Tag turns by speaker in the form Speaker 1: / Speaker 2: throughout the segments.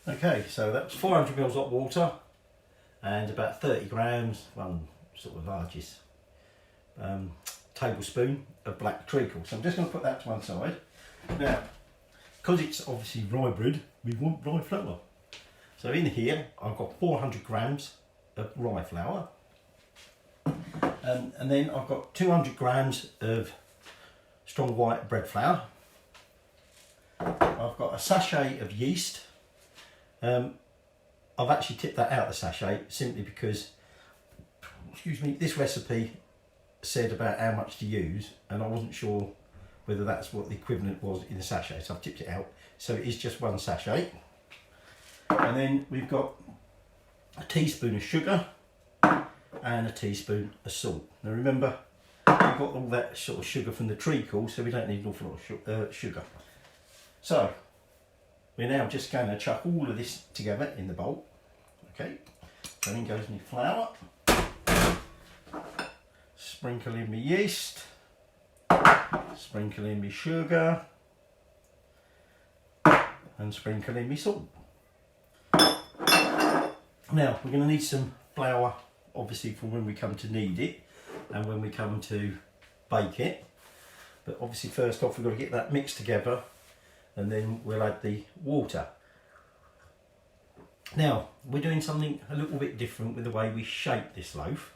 Speaker 1: Okay, so that's 400 mils hot water and about 30 grams, one sort of largest tablespoon of black treacle. So I'm just going to put that to one side. Now, because it's obviously rye bread, we want rye flour. So in here, I've got 400 grams of rye flour. And then I've got 200 grams of strong white bread flour. I've got a sachet of yeast. I've actually tipped that out the sachet simply because, excuse me, this recipe said about how much to use and I wasn't sure whether that's what the equivalent was in the sachet, so I've tipped it out. So it is just one sachet. And then we've got a teaspoon of sugar and a teaspoon of salt. Now remember, we've got all that sort of sugar from the treacle, so we don't need an awful lot of sugar. So we're now just going to chuck all of this together in the bowl. Okay, so in goes my flour, sprinkle in my yeast, sprinkle in my sugar, and sprinkle in my salt. Now we're going to need some flour, obviously, for when we come to knead it and when we come to bake it. But obviously first off we've got to get that mixed together and then we'll add the water. Now we're doing something a little bit different with the way we shape this loaf.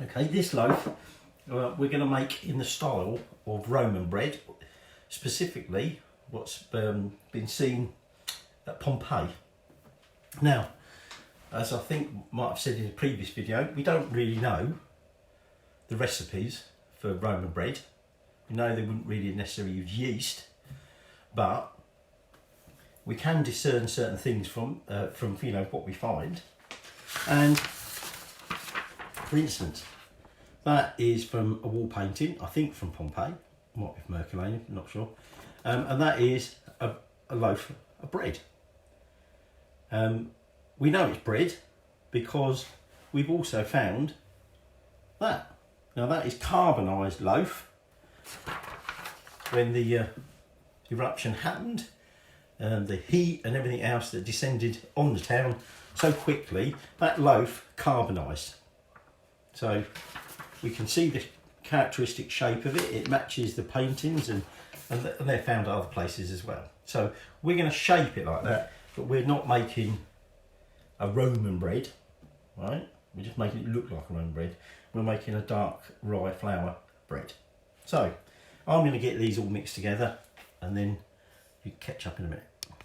Speaker 1: Okay, this loaf we're going to make in the style of Roman bread, specifically what's been seen at Pompeii. Now, as I think might have said in the previous video, we don't really know the recipes for Roman bread. We know they wouldn't really necessarily use yeast, but we can discern certain things from you know what we find. And for instance, that is from a wall painting, I think from Pompeii, might be from Herculaneum, I'm not sure. And that is a loaf of bread. We know it's bread because we've also found that. Now that is carbonised loaf. When the eruption happened, the heat and everything else that descended on the town so quickly, that loaf carbonised. So we can see the characteristic shape of it. It matches the paintings and they're found at other places as well. So we're going to shape it like that, but we're not making a Roman bread, right? We're just making it look like a Roman bread. We're making a dark rye flour bread. So I'm going to get these all mixed together and then you catch up in a minute.